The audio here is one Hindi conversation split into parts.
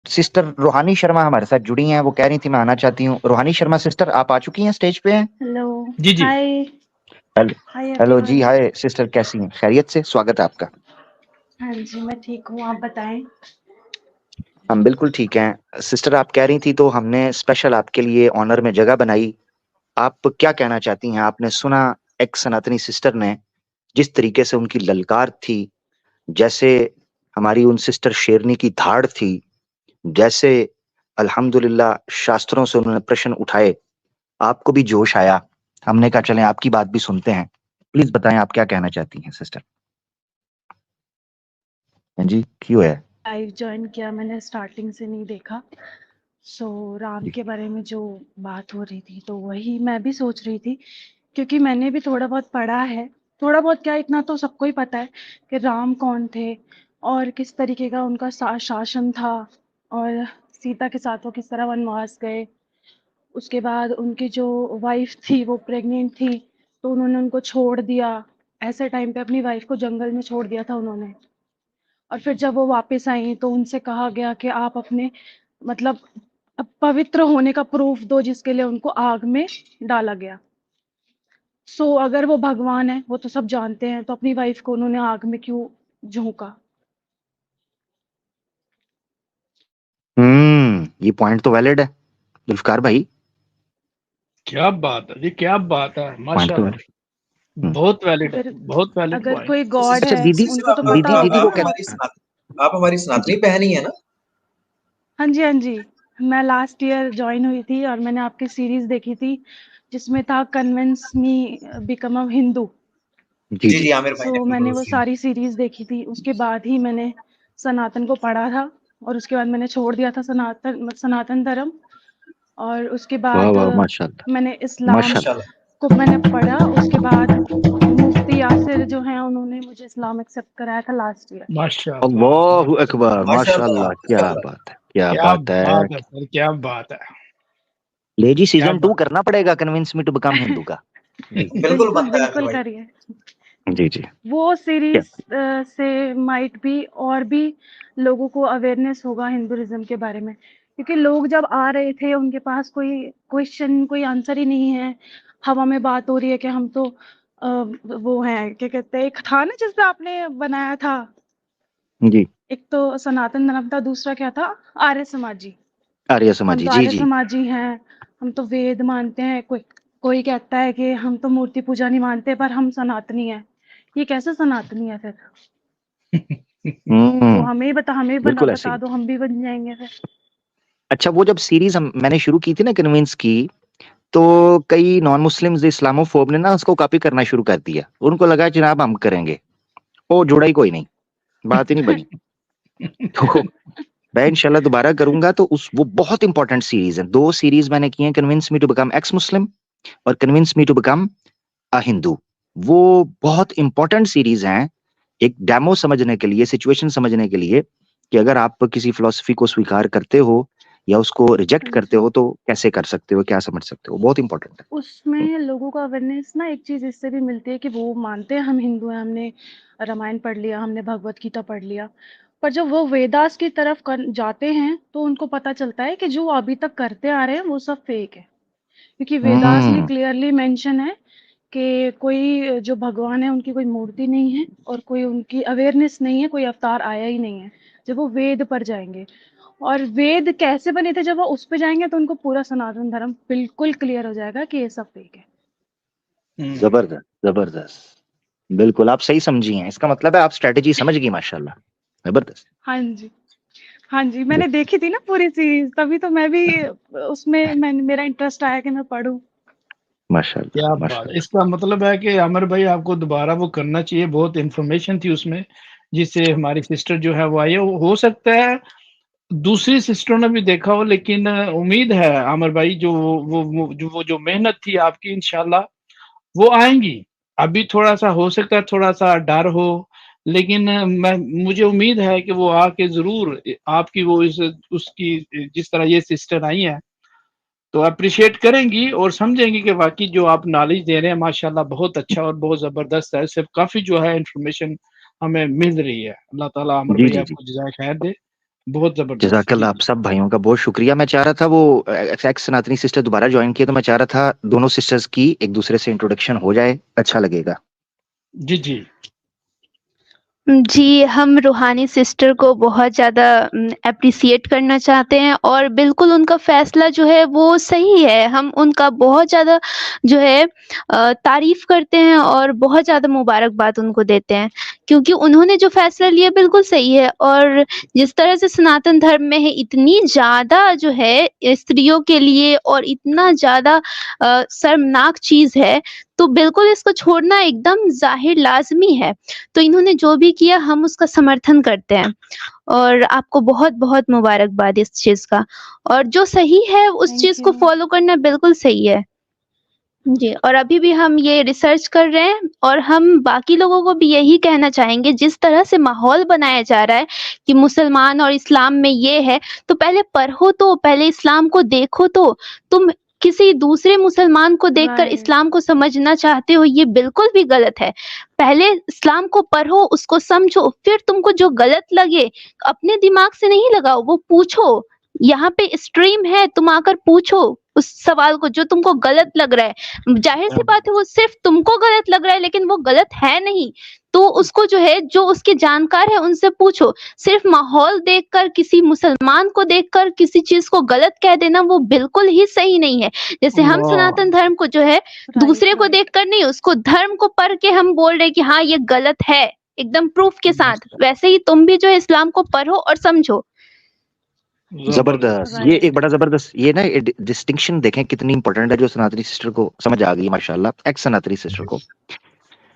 सिस्टर रूहानी शर्मा हमारे साथ जुड़ी हैं, वो कह रही थी मैं आना चाहती हूँ। रूहानी शर्मा सिस्टर, आप आ चुकी हैं, स्टेज पे हैं? हेलो। जी जी। हाय। हेलो। हाय हेलो जी, एवरीवन। हाय सिस्टर, कैसी हैं? खैरियत से? स्वागत है आपका। हाँ जी, मैं ठीक हूँ, आप बताएं। हम बिल्कुल ठीक हैं। सिस्टर आप कह रही थी तो हमने स्पेशल आपके लिए ऑनर में जगह बनाई। आप क्या कहना चाहती हैं? आपने सुना एक सनातनी सिस्टर ने जिस तरीके से उनकी ललकार थी, जैसे हमारी उन सिस्टर शेरनी की धाड़ थी, जैसे अल्हम्दुलिल्लाह शास्त्रों से उन्होंने प्रश्न उठाए, आपको भी जोश आया। हमने कहा चलें आपकी बात भी सुनते हैं। प्लीज बताएं आप क्या कहना चाहती हैं सिस्टर। हाँ जी, क्यों है? लाइव ज्वाइन किया मैंने, स्टार्टिंग से नहीं देखा। राम जी। के बारे में जो बात हो रही थी तो वही मैं भी सोच रही थी, क्योंकि मैंने भी थोड़ा बहुत पढ़ा है। थोड़ा बहुत क्या, इतना तो सबको ही पता है कि राम कौन थे और किस तरीके का उनका शासन था, और सीता के साथ वो किस तरह वनवास गए। उसके बाद उनकी जो वाइफ थी वो प्रेग्नेंट थी, तो उन्होंने उनको छोड़ दिया। ऐसे टाइम पे अपनी वाइफ को जंगल में छोड़ दिया था उन्होंने। और फिर जब वो वापस आई तो उनसे कहा गया कि आप अपने मतलब पवित्र होने का प्रूफ दो, जिसके लिए उनको आग में डाला गया। अगर वो भगवान है, वो तो सब जानते हैं, तो अपनी वाइफ को उन्होंने आग में क्यों झोंका? ये पॉइंट तो वैलिड है जुल्फकार भाई। क्या बात है जी, क्या बात है, पॉइंट तो माशाल्लाह। वैलिड। हम्म। बहुत वैलिड है, अगर बहुत वैलिड अगर पॉइंट। कोई तो गॉड सिस्टर अच्छा है, दीदी, उनको तो सिस्टर पता दीदी होगा वो ना। आप हमारी जी। सनातनी बहन ही है ना? हाँ जी, हाँ जी। मैं लास्ट ईयर जॉइन हुई थी और मैंने आपकी सीरीज देखी थी जिसमें था convince me become a Hindu. जी जी जी। जी, आमिर भाई ने मैंने वो बिल्कुल सारी सीरीज देखी थी, उसके बाद ही मैंने सनातन को पढ़ा था। और उसके बाद मैंने छोड़ दिया था सनातन सनातन धर्म। और उसके वाह बाद वाह, माशाल्लाह मैंने इस्लाम माशाल्लाह। माशाल्लाह। को मैंने पढ़ा। उसके बाद मुफ्ती यासिर जो हैं, उन्होंने मुझे इस्लाम एक्सेप्ट कराया था लास्ट ईयर। माशाल्लाह, अल्लाहु अकबर, माशाल्लाह माशाल्लाह, क्या माशाल्लाह। बात है, क्या क्या बात है। बात है सर, क्या बात है, ले जी, क्या सीजन 2 बात करना पड़ेगा convince me to become Hindu का। जी बिल्कुल बिल्कुल बनता है आमिर बिल्कुल भाई। करिए। जी जी। वो क्या? सीरीज से माइट भी और भी लोगों को अवेयरनेस होगा हिंदुइज्म के बारे में, क्योंकि लोग जब आ रहे थे उनके पास कोई क्वेश्चन, कोई आंसर ही नहीं है। हवा में बात हो रही है कि हम तो वो हैं, क्या कहते हैं, एक था ना जिसपे आपने बनाया था, जी। एक तो सनातन धर्म था, दूसरा क्या था, आर्य समाजी। आर्य हम समाजी, तो जी आर्य जी। समाजी हैं, हम तो वेद मानते हैं। कोई कोई कहता है कि हम तो मूर्ति पूजा नहीं मानते, पर हम सनातनी हैं। ये कैसे सनातनी है फिर? वो हमें बता, बिल्कुल ऐसे बता ही। दो, हम भी बन जाएंगे फिर। अच्छा, वो जब सीरीज मैंने शुरू की थी ना कन्विंस की, तो कई नॉन मुस्लिम्स इस्लामोफोब ने ना उसको कॉपी करना शुरू कर दिया। उनको लगा जनाब हम करेंगे, वो जुड़ा ही कोई नहीं, बात ही नहीं बनी। तो मैं इंशाल्लाह दोबारा करूंगा। तो उस वो बहुत इंपॉर्टेंट सीरीज है। 2 सीरीज मैंने की हैं, convince me to become ex Muslim और convince me to become a Hindu. वो बहुत इंपॉर्टेंट सीरीज हैं एक डेमो समझने के लिए, सिचुएशन समझने के लिए, कि अगर आप किसी फिलॉसफी को स्वीकार करते हो या उसको रिजेक्ट हाँ करते जी। हो तो कैसे कर सकते हो, क्या समझ सकते हो, बहुत इंपॉर्टेंट है। उसमें लोगों को अवेयरनेस ना एक चीज इससे भी मिलती है कि वो मानते हैं हम हिंदू हैं, हमने रामायण पढ़ लिया, हमने भगवत गीता पढ़ लिया, पर जब वो वेदास की तरफ जाते हैं तो उनको पता चलता है कि जो अभी तक करते आ रहे हैं वो सब फेक है। क्योंकि वेदास में हम्म। क्लियरली मेंशन है कि कोई जो भगवान है उनकी कोई मूर्ति नहीं है और कोई उनकी अवेयरनेस नहीं है, कोई अवतार आया ही नहीं है। जब वो वेद पर जाएंगे, और वेद कैसे बने थे, जब वो उस पे जाएंगे तो उनको पूरा सनातन धर्म बिल्कुल क्लियर हो जाएगा कि ये सब फेक है। जबरदस्त जबरदस्त, बिल्कुल आप सही समझी हैं। इसका मतलब है आप स्ट्रेटेजी समझ गई, माशाल्लाह, जबरदस्त। हाँ जी, हाँ जी, मैंने देखी थी ना पूरी सीरीज, तभी तो मैं भी उसमें मेरा इंटरेस्ट आया कि मैं पढूं। माशाल्लाह क्या बात। माशाल्लाह। इसका मतलब है कि आमिर भाई आपको दोबारा वो करना चाहिए, बहुत इंफॉर्मेशन थी उसमें जिससे हमारी सिस्टर जो है वो आई हो सकता है दूसरी सिस्टरों ने भी देखा हो, लेकिन उम्मीद है आमिर भाई जो जो मेहनत थी आपकी, इंशाल्लाह वो आएंगी। अभी थोड़ा सा हो सकता है, थोड़ा सा डर हो, लेकिन मुझे उम्मीद है कि वो आके जरूर आपकी वो उसकी जिस तरह ये सिस्टर आई है तो अप्रिशिएट करेंगी और समझेंगी कि वाकई जो आप नॉलेज दे रहे हैं माशाल्लाह बहुत अच्छा और बहुत जबरदस्त है। इससे काफी जो है इंफॉर्मेशन हमें मिल रही है। अल्लाह ताला आमिर जी भाई जी जी। आपको जज़ाए खैर दे। बहुत जबरदस्त। जज़ाकल्लाह आप सब भाइयों का बहुत शुक्रिया। मैं चाह रहा था वो एक्स सनातनी सिस्टर दोबारा ज्वाइन किए, तो मैं चाह रहा था दोनों सिस्टर्स की एक दूसरे से इंट्रोडक्शन हो जाए, अच्छा लगेगा। जी जी जी, हम रूहानी सिस्टर को बहुत ज़्यादा एप्रिशिएट करना चाहते हैं और बिल्कुल उनका फ़ैसला जो है वो सही है। हम उनका बहुत ज़्यादा जो है तारीफ़ करते हैं और बहुत ज़्यादा मुबारकबाद उनको देते हैं, क्योंकि उन्होंने जो फ़ैसला लिया बिल्कुल सही है। और जिस तरह से सनातन धर्म में है इतनी ज़्यादा जो है स्त्रियों के लिए और इतना ज़्यादा शर्मनाक चीज़ है, तो बिल्कुल इसको छोड़ना एकदम ज़ाहिर लाज़मी है। तो इन्होंने जो भी किया हम उसका समर्थन करते हैं और आपको बहुत-बहुत मुबारकबाद इस चीज़ का। और जो सही है उस थैंक चीज़ को यू। फ़ॉलो करना बिल्कुल सही है। जी, और अभी भी हम ये रिसर्च कर रहे हैं और हम बाकी लोगों को भी यही कहना चाहेंगे, जिस तरह से माहौल बनाया जा रहा है कि मुसलमान और इस्लाम में ये है, तो पहले पढ़ो तो, पहले इस्लाम को देखो तो। तुम किसी दूसरे मुसलमान को देखकर राइट। इस्लाम को समझना चाहते हो, ये बिल्कुल भी गलत है। पहले इस्लाम को पढ़ो, उसको समझो, फिर तुमको जो गलत लगे, अपने दिमाग से नहीं लगाओ, वो पूछो। यहाँ पे स्ट्रीम है, तुम आकर पूछो उस सवाल को जो तुमको गलत लग रहा है। ज़ाहिर-सी बात है वो सिर्फ़ तुमको गलत लग रहा है, लेकिन वो गलत है नहीं। तो उसको जो है, जो उसके जानकार है उनसे पूछो। सिर्फ़ माहौल देखकर, किसी मुसलमान को देखकर किसी चीज़ को गलत कह देना वो बिल्कुल ही सही नहीं है। जैसे हम अल्लाह। सनातन धर्म को जो है दूसरे को राइट। देखकर नहीं, उसको धर्म को पढ़ के हम बोल रहे हैं कि हाँ, ये गलत है, एकदम प्रूफ़ के साथ। वैसे ही तुम भी जो है इस्लाम को पढ़ो और समझो। जबरदस्त, ये राइट। एक बड़ा जबरदस्त, ये ना डिस्टिंक्शन देखें कितनी इंपॉर्टेंट है, जो सनातनी सिस्टर को समझ आ गई माशाल्लाह, एक्स सनातनी सिस्टर को।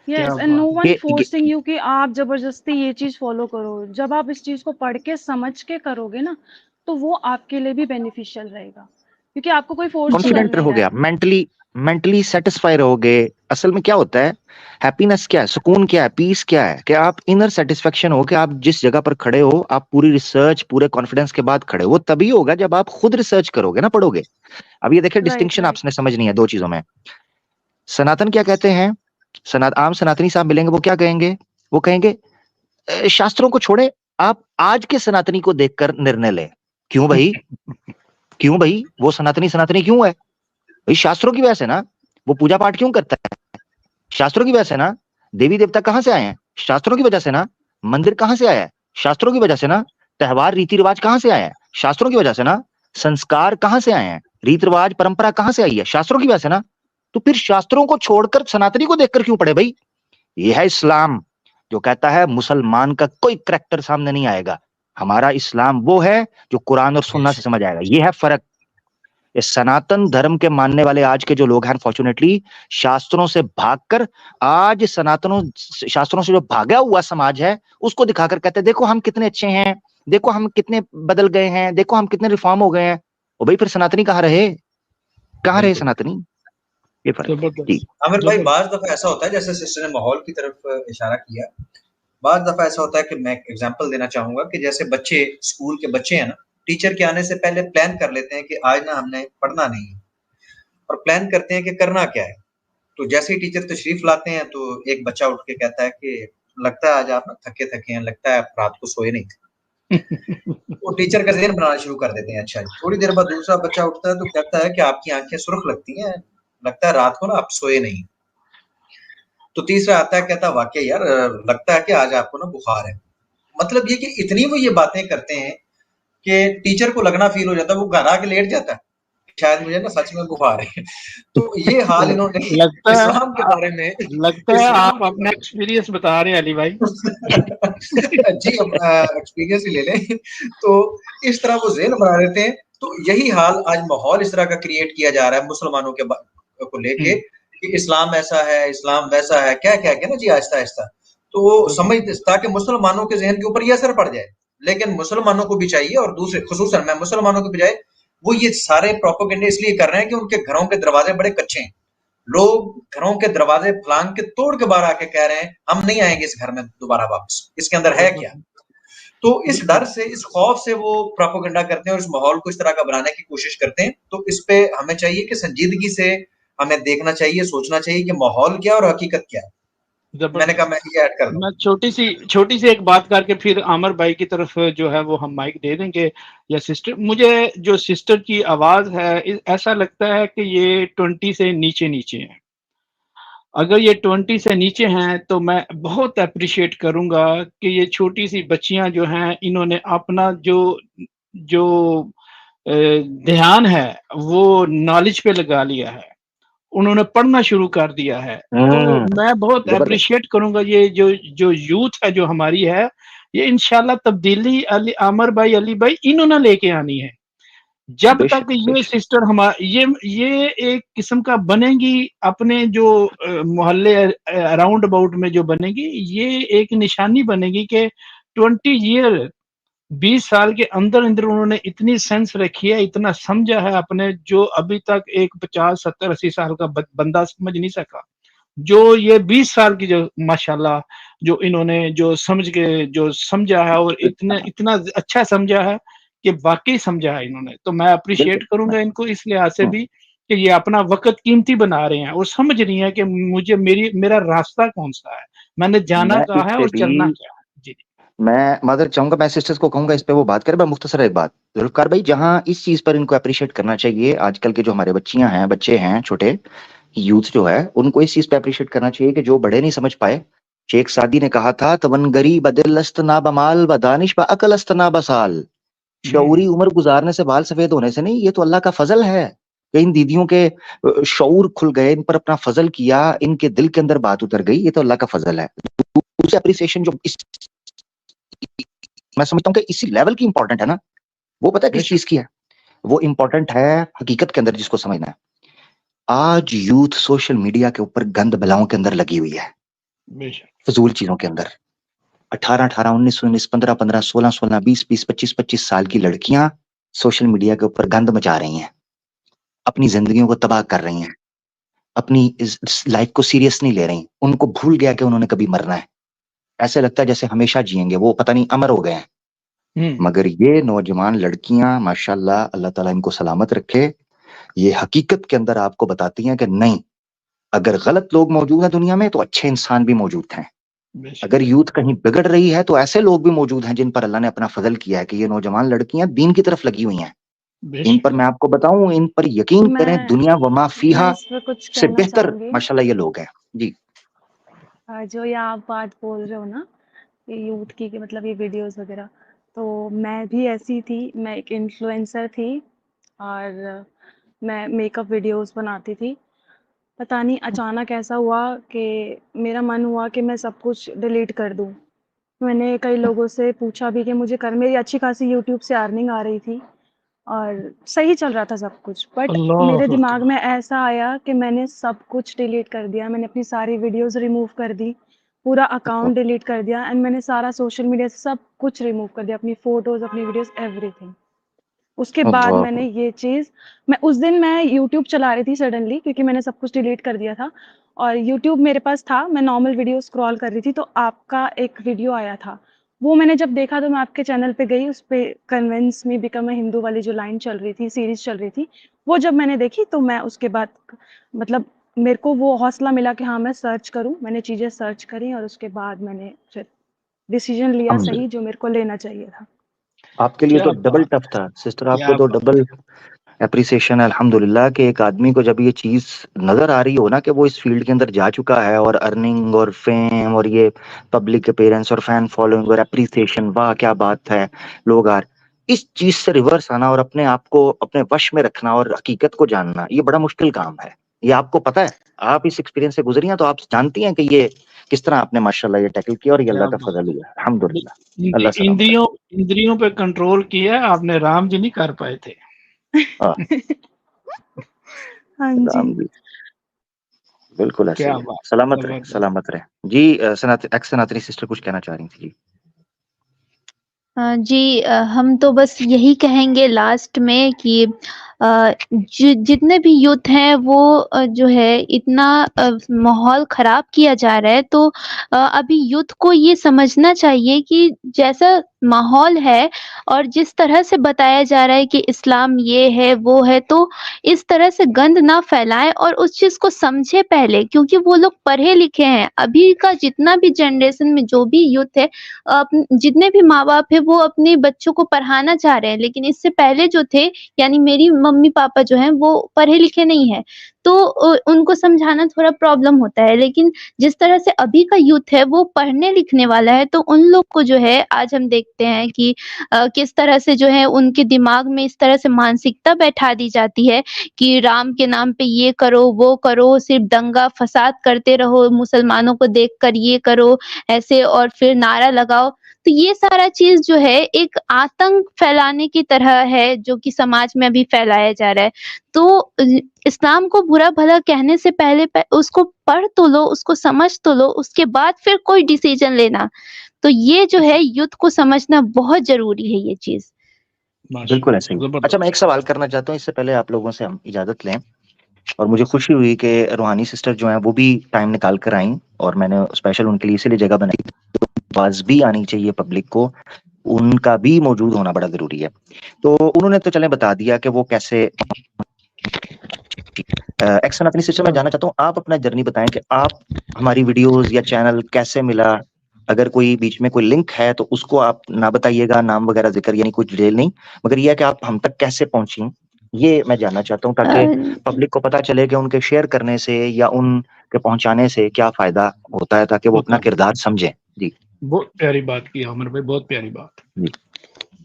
यस, क्या एंड नो बात वन ये फोर्सिंग यू कि आप जबरदस्ती ये चीज फॉलो करो। जब आप इस चीज को पढ़ के समझ के करोगे ना, तो वो आपके लिए भी बेनिफिशियल रहेगा, क्योंकि आपको कोई फोर्स तो कर कॉन्फिडेंट नहीं रहोगे रहा आप, मेंटली मेंटली सेटिस्फाई रहोगे। असल में क्या होता है, हैप्पीनेस क्या है, सुकून क्या है, पीस क्या है, कि आप इनर सेटिस्फेक्शन हो कि आप जिस जगह पर खड़े हो, आप पूरी रिसर्च पूरे कॉन्फिडेंस के बाद खड़े हो। वो तभी होगा जब आप खुद रिसर्च करोगे ना, पढ़ोगे। अब ये देखिए राइट। Distinction right. आपने समझनी है दो चीजों में। सनातन क्या कहते हैं, आम सनातनी साहब मिलेंगे, वो क्या कहेंगे, वो कहेंगे शास्त्रों को छोड़े, आप आज के सनातनी को देखकर निर्णय लें। क्यों भाई, क्यों भाई, वो सनातनी सनातनी क्यों है भाई? शास्त्रों की वजह से ना। वो पूजा पाठ क्यों करता है? शास्त्रों की वजह से ना। देवी देवता कहां से आए हैं? शास्त्रों की वजह से ना। मंदिर कहां से आया है? शास्त्रों की वजह से ना। त्योहार रीति रिवाज कहां से आए हैं? शास्त्रों की वजह से ना। संस्कार कहां से आए हैं? रीति रिवाज परंपरा कहां से आई है? शास्त्रों की वजह से ना। तो फिर शास्त्रों को छोड़कर सनातनी को देखकर क्यों पढ़े भाई? यह है इस्लाम, जो कहता है मुसलमान का कोई करैक्टर सामने नहीं आएगा। हमारा इस्लाम वो है जो कुरान और सुन्ना से समझ आएगा। ये है फर्क। इस सनातन धर्म के मानने वाले आज के जो लोग हैं, अनफॉर्चुनेटली शास्त्रों से भागकर, आज शास्त्रों से जो भागा हुआ समाज है, उसको दिखाकर कहते हैं देखो हम कितने अच्छे हैं, देखो हम कितने बदल गए हैं, देखो हम कितने रिफॉर्म हो गए हैं। ओ भाई, फिर सनातनी कहाँ रहे, कहाँ रहे सनातनी? ये फर्क है जी। जबरदस्त। आमिर भाई, जबरदस्त। बाज दफा ऐसा होता है, जैसे सिस्टर ने माहौल की तरफ इशारा किया, बाज दफा ऐसा होता है कि मैं एग्जांपल देना चाहूंगा कि जैसे बच्चे, स्कूल के बच्चे हैं ना, टीचर के आने से पहले प्लान कर लेते हैं कि आज ना हमने पढ़ना नहीं है, और प्लान करते हैं कि करना क्या है। तो जैसे ही टीचर तशरीफ लाते हैं तो एक बच्चा उठ के कहता है कि लगता है आज आप ना थके थके हैं, लगता है आप रात को सोए नहीं थे। वो टीचर का ज़हन बनाना शुरू कर देते हैं। अच्छा, थोड़ी देर बाद दूसरा बच्चा उठता है तो कहता है कि आपकी आंखें सुर्ख लगती हैं, लगता है रात को ना आप सोए नहीं। तो तीसरा आता है, कहता है वाकई यार लगता है कि आज आपको ना बुखार है। मतलब ये कि इतनी वो ये बातें करते हैं कि टीचर को लगना फील हो जाता है, वो घर आके लेट जाता है, शायद मुझे ना सच में बुखार है। तो ये हाल इन्होंने लगता है इस्लाम के बारे में, लगता है इस्लाम आप अपना एक्सपीरियंस बता रहे हैं अली भाई। जी, हम एक्सपीरियंस ही ले लें। तो इस तरह वो ज़हन बना लेते हैं। तो यही हाल आज माहौल इस तरह का क्रिएट किया जा रहा है मुसलमानों के को लेके कि इस्लाम ऐसा है, इस्लाम वैसा है, क्या कह के ना जी आहिस्ता-आहिस्ता। तो वो समझ, ताकि मुसलमानों के ज़हन के ऊपर ये असर पड़ जाए। लेकिन मुसलमानों को भी चाहिए, और दूसरे खुसूसन मैं मुसलमानों के बजाय, वो ये सारे प्रोपेगेंडे इसलिए कर रहे हैं कि उनके घरों के दरवाजे बड़े कच्चे हैं। लोग घरों के दरवाजे फलांग के तोड़ के बाहर आके कह रहे हैं हम नहीं आएंगे इस घर में दोबारा वापस, इसके अंदर है क्या। तो इस डर से, इस खौफ से वो प्रोपेगेंडा करते हैं और इस माहौल को इस तरह का बनाने की कोशिश करते हैं। तो इस पे हमें चाहिए कि संजीदगी से हमें देखना चाहिए, सोचना चाहिए कि माहौल क्या और हकीकत क्या है। मैंने कहा मैं ये ऐड कर दूं। मैं छोटी सी एक बात करके फिर आमिर भाई की तरफ जो है वो हम माइक दे देंगे या सिस्टर। मुझे जो सिस्टर की आवाज है ऐसा लगता है कि ये 20 से नीचे है। अगर ये 20 से नीचे हैं तो मैं बहुत अप्रिशिएट करूंगा कि ये छोटी सी बच्चियां जो हैं इन्होंने अपना जो ध्यान है वो नॉलेज पे लगा लिया है, उन्होंने पढ़ना शुरू कर दिया है। तो मैं बहुत जबरदस्त। अप्रिशिएट करूंगा ये जो यूथ है जो हमारी है, ये इंशाल्लाह तब्दीली आमिर भाई, अली भाई इन्होंने लेके आनी है। जब बेशक, तक ये बेशक। सिस्टर ये एक किस्म का बनेगी अपने जो मोहल्ले अराउंड अबाउट में जो बनेगी, ये एक निशानी बनेगी कि 20 साल के अंदर उन्होंने इतनी सेंस रखी है, इतना समझा है अपने, जो अभी तक एक 50, 70, 80 साल का बंदा समझ नहीं सका। जो ये 20 साल की जो माशाल्लाह जो इन्होंने जो समझ के जो समझा है और इतना अच्छा समझा है कि वाकई समझा है इन्होंने। तो मैं अप्रिशिएट करूंगा इनको इस लिहाज से भी कि ये अपना वक्त कीमती बना रहे हैं और समझ रही हैं कि मेरा रास्ता कौन सा है, मैंने जाना मैं कहाँ इस है पे और चलना भी क्या है। जी मैं मदर चाहूंगा, मैं सिस्टर्स को कहूंगा इस पे वो बात करें। मैं मुख्तसर एक बात, जुल्फकार भाई, जहां इस चीज पर इनको अप्रिशिएट करना चाहिए, आजकल के जो हमारे बच्चे हैं छोटे यूथ जो है, उनको इस चीज पे अप्रिशिएट करना चाहिए कि जो बड़े नहीं समझ पाए। शेख सादी ने कहा था, तवनगरी बदिलस्त ना बमाल व दानिश ब अकलस्त ना बसाल। शऊरी उम्र गुजारने से, बाल सफेद होने से नहीं, ये तो अल्लाह का फजल है कि इन दीदियों के शऊर खुल गए, इन पर अपना फजल किया, इनके दिल के अंदर बात उतर गई, ये तो अल्लाह का फजल है। दूसरी अप्रिसिएशन जो मैं समझता हूँ कि इसी लेवल की इंपॉर्टेंट है ना, वो पता है किस चीज की है? वो इंपॉर्टेंट है हकीकत के अंदर, जिसको समझना है। आज यूथ सोशल मीडिया के ऊपर गंद बलाओं के अंदर लगी हुई है, फजूल चीजों के अंदर। 18-18, 19-19, 15-15, 16-16, 20-20, 25-25 साल की लड़कियां सोशल मीडिया के ऊपर गंद मचा रही हैं, अपनी जिंदगियों को तबाह कर रही हैं, अपनी इस लाइफ को सीरियस नहीं ले रही। उनको भूल गया कि उन्होंने कभी मरना है, ऐसे लगता है जैसे हमेशा जिएंगे, वो पता नहीं अमर हो गए हैं। मगर ये नौजवान लड़कियां माशाल्लाह, अल्लाह ताला इनको सलामत रखे, ये हकीकत के अंदर आपको बताती हैं कि नहीं, अगर गलत लोग मौजूद हैं दुनिया में तो अच्छे इंसान भी मौजूद हैं। अगर यूथ कहीं बिगड़ रही है तो ऐसे लोग भी मौजूद हैं जिन पर अल्लाह ने अपना फजल किया है कि ये नौजवान लड़कियां दीन की तरफ लगी हुई हैं। इन पर मैं आपको बताऊं, इन पर यकीन करें, दुनिया वमा फीहा मैं इस पे कुछ से कहना बेहतर चाहूंगी। माशाल्लाह ये लोग हैं जी। जो ये आप बात बोल रहे हो ना, ये यूथ की, कि मतलब ये वीडियोस वगैरह, तो मैं भी ऐसी थी। मैं एक इन्फ्लुएंसर थी और मैं मेकअप वीडियोस बनाती थी। पता नहीं अचानक ऐसा हुआ कि मेरा मन हुआ कि मैं सब कुछ डिलीट कर दूं। मैंने कई लोगों से पूछा भी कि मुझे कर, मेरी अच्छी खासी यूट्यूब से अर्निंग आ रही थी और सही चल रहा था सब कुछ, बट मेरे दिमाग में ऐसा आया कि मैंने सब कुछ डिलीट कर दिया। मैंने अपनी सारी वीडियोस रिमूव कर दी, पूरा अकाउंट डिलीट कर दिया, एंड मैंने सारा सोशल मीडिया से सब कुछ रिमूव कर दिया, अपनी फोटोज, अपनी वीडियोस, एवरीथिंग। उसके बाद मैंने ये चीज़, मैं उस दिन मैं यूट्यूब चला रही थी सडनली, क्योंकि मैंने सब कुछ डिलीट कर दिया था और यूट्यूब मेरे पास था। मैं नॉर्मल वीडियो स्क्रॉल कर रही थी तो आपका एक वीडियो आया था। वो मैंने जब देखा तो मैं आपके चैनल पे गई, उस पे convince me become a Hindu वाली जो लाइन चल रही थी, सीरीज चल रही थी, वो जब मैंने देखी तो मैं उसके बाद, मतलब मेरे को वो हौसला मिला कि हाँ मैं सर्च करूँ। मैंने चीज़ें सर्च करी और उसके बाद मैंने फिर डिसीजन लिया सही, जो मेरे को लेना चाहिए था। आपके लिए तो डबल टफ था सिस्टर, आपको तो डबल एप्रिसिएशन है अल्हम्दुलिल्लाह कि एक आदमी को जब ये चीज नजर आ रही हो ना कि वो इस फील्ड के अंदर जा चुका है, और अर्निंग और फेम और ये पब्लिक अपीयरेंस और फैन फॉलोइंग और एप्रिसिएशन, वाह क्या बात है, लोग आ, इस चीज से रिवर्स आना और अपने आप को अपने वश में रखना और हकीकत को जानना, ये बड़ा मुश्किल काम है। ये आपको पता है, आप इस एक्सपीरियंस से गुजरी हैं तो आप जानती हैं कि ये किस तरह आपने माशाल्लाह ये टैकल किया, और ये अल्लाह का फजल हुआ अल्हम्दुलिल्लाह। अल्लाह सलामत इंद्रियों पे कंट्रोल किया आपने, राम जी नहीं कर पाए थे। हाँ राम जी, जी बिल्कुल ऐसे क्या ही है। बात, सलामत रहे, सलामत रहे जी। सनातनी सिस्टर कुछ कहना चाह रही थी जी। जी, हम तो बस यही कहेंगे लास्ट में कि जितने भी यूथ हैं वो जो है इतना माहौल ख़राब किया जा रहा है, तो अभी यूथ को ये समझना चाहिए कि जैसा माहौल है और जिस तरह से बताया जा रहा है कि इस्लाम ये है, वो है, तो इस तरह से गंद ना फैलाएँ और उस चीज़ को समझें पहले, क्योंकि वो लोग पढ़े-लिखे हैं। अभी का जितना भी जनरेशन में जो भी यूथ है, जितने भी माँ-बाप हैं, वो अपने बच्चों को पढ़ाना चाह रहे हैं, लेकिन इससे पहले जो थे, यानी मेरी मम्मी-पापा जो हैं, वो पढ़े-लिखे नहीं हैं, तो उनको समझाना थोड़ा प्रॉब्लम होता है। लेकिन जिस तरह से अभी का यूथ है, वो पढ़ने-लिखने वाला है, तो उन लोग को जो है आज हम देखते हैं कि किस तरह से जो है उनके दिमाग में इस तरह से मानसिकता बैठा दी जाती है कि राम के नाम पे ये करो, वो करो, सिर्फ़ दंगा-फ़साद करते रहो, मुसलमानों को देखकर ये करो, ऐसे और फिर नारा लगाओ। तो ये सारा चीज़ जो है एक आतंक फैलाने की तरह है, जो कि समाज में अभी फैलाया जा रहा है। तो इस्लाम को बुरा-भला कहने से पहले उसको पढ़ तो लो, उसको समझ तो लो, उसके बाद फिर कोई डिसीज़न लेना। तो ये जो है यूथ को समझना बहुत ज़रूरी है ये चीज़। बिल्कुल ऐसे ही। जबरदस्त। अच्छा, मैं एक सवाल करना चाहता हूँ, इससे पहले आप लोगों से हम इजाज़त लें, और मुझे खुशी हुई कि रूहानी सिस्टर जो हैं वो भी टाइम निकाल कर आईं, और मैंने स्पेशल उनके लिए इसीलिए जगह बनाई, तो आवाज़ भी आनी चाहिए पब्लिक को, उनका भी मौजूद होना बड़ा ज़रूरी है। तो उन्होंने तो चलें बता दिया कि वो कैसे एक्शन अपनी सिस्टर में जानना चाहता हूँ, आप अपना जर्नी बताएं कि आप हमारी वीडियोस या चैनल कैसे मिला। अगर कोई बीच में कोई लिंक है तो उसको आप ना बताइएगा, नाम वगैरह जिक्र यानी कुछ डिटेल नहीं, मगर ये है कि आप हम तक कैसे पहुंची, ये मैं जानना चाहता हूँ, ताकि पब्लिक को पता चले कि उनके शेयर करने से या उनके पहुंचाने से क्या फायदा होता है, ताकि वो अपना किरदार समझें। जी, बहुत प्यारी बात की आमिर भाई, बहुत प्यारी बात। जी,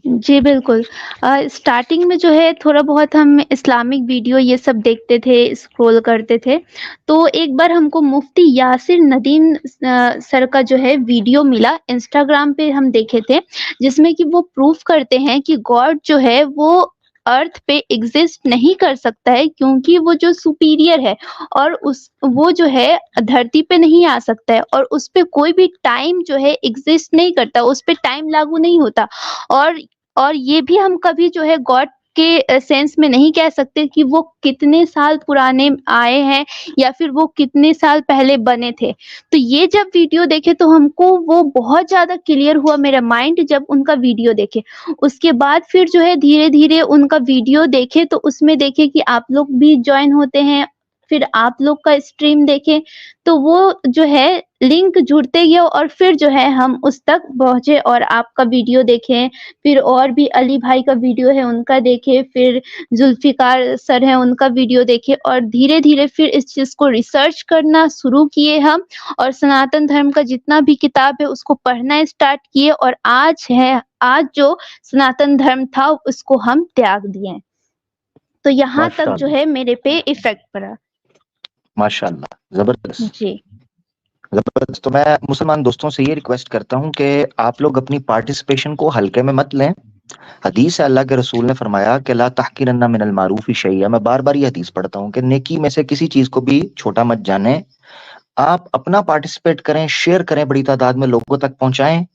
जी, बिल्कुल। स्टार्टिंग में जो है थोड़ा बहुत हम इस्लामिक वीडियो ये सब देखते थे, स्क्रॉल करते थे। तो एक बार हमको मुफ्ती यासिर नदीम सर का जो है वीडियो मिला, इंस्टाग्राम पे हम देखे थे, जिसमें कि वो प्रूफ करते हैं कि गॉड जो है वो अर्थ पे एग्ज़िस्ट नहीं कर सकता है, क्योंकि वो जो सुपीरियर है और वो जो है धरती पे नहीं आ सकता है और उसपे कोई भी टाइम जो है एग्ज़िस्ट नहीं करता, उसपे टाइम लागू नहीं होता। और ये भी हम कभी जो है गॉड के सेंस में नहीं कह सकते कि वो कितने साल पुराने आए हैं या फिर वो कितने साल पहले बने थे। तो ये जब वीडियो देखे तो हमको वो बहुत ज़्यादा क्लियर हुआ, मेरा माइंड जब उनका वीडियो देखे। उसके बाद फिर जो है धीरे-धीरे उनका वीडियो देखे तो उसमें देखे कि आप लोग भी जॉइन होते हैं, फिर आप लोग का स्ट्रीम देखे, तो वो जो है लिंक जुड़ते गया और फिर जो है हम उस तक पहुँचे और आपका वीडियो देखे, फिर और भी अली भाई का वीडियो है उनका देखे, फिर जुल्फ़िकार सर हैं उनका वीडियो देखे और धीरे-धीरे फिर इस चीज़ को रिसर्च करना शुरू किए हम और सनातन धर्म का जितना भी किताब है उसको पढ़ना स्टार्ट किए और आज जो सनातन धर्म था उसको हम त्याग दिए हैं। तो यहाँ तक जो माशाअल्लाह, है मेरे पे इफ़ेक्ट पड़ा। माशाअल्लाह, ज़बरदस्त, जी। ज़बरदस्त। तो मैं मुसलमान दोस्तों से ये रिक्वेस्ट करता हूँ कि आप लोग अपनी पार्टिसिपेशन को हल्के में मत लें। हदीस है, अल्लाह के रसूल ने फरमाया कि ला तहकीरन्ना मिनल मारूफी शैया। मैं बार-बार ये हदीस पढ़ता हूँ कि नेकी में से किसी चीज़ को भी छोटा मत जानें। आप अपना पार्टिसिपेट करें, शेयर करें, बड़ी तादाद में लोगों तक पहुँचाएँ।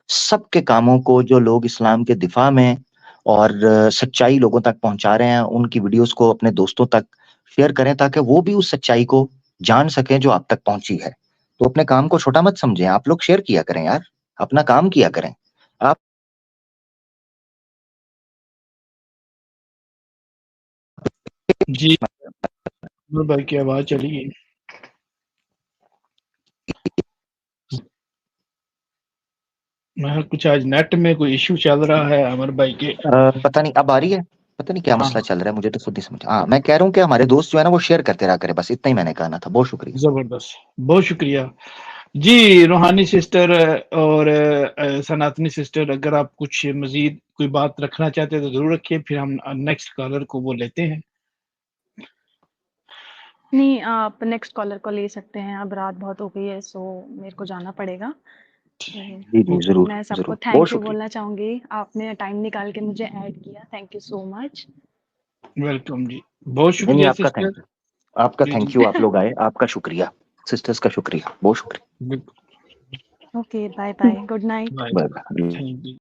सबके कामों को जो लोग इस्लाम के दिफा में और सच्चाई लोगों तक पहुँचा रहे हैं, उनकी वीडियोज़ को अपने दोस्तों तक शेयर करें, ताकि वो भी उस सच्चाई को जान सकें जो आप तक पहुँची है। तो अपने काम को छोटा मत समझें, आप लोग शेयर किया करें यार, अपना काम किया करें। आप जी, आमिर भाई की आवाज़ चली गई। मैं कुछ आज नेट में कोई इश्यू चल रहा है आमिर भाई के। पता नहीं अब आ रही है, पता नहीं क्या हाँ, मसला चल रहा है, मुझे तो खुद नहीं समझ। हाँ, मैं कह रहा हूँ कि हमारे दोस्त जो है ना वो शेयर करते रहा करें, बस इतना ही मैंने कहना था। बहुत शुक्रिया। ज़बरदस्त, बहुत शुक्रिया। जी, रूहानी सिस्टर और सनातनी सिस्टर, अगर आप कुछ मज़ीद कोई बात रखना चाहते हैं तो ज़रूर रखिए, फिर हम नेक्स्ट कॉलर को वो लेते हैं। नहीं, आप नेक्स्ट कॉलर को ले सकते हैं, अब रात बहुत हो गई है, सो मेरे को जाना पड़ेगा। तो जी, जी, ज़रूर, मैं सबको ज़रूर। बहुत थैंक यू शुक्रिया। बोलना चाहूँगी, आपने टाइम निकाल के मुझे ऐड किया, thank you so much. Welcome जी, बहुत नहीं, नहीं, शुक्रिया आपका सिस्टर। थैंक यू, आपका जी, थैंक जी, यू, आप लोग आए, आपका शुक्रिया, सिस्टर्स का शुक्रिया, बहुत शुक्रिया। बिल्कुल, okay, bye bye, good night. Bye, bye bye. Thank you.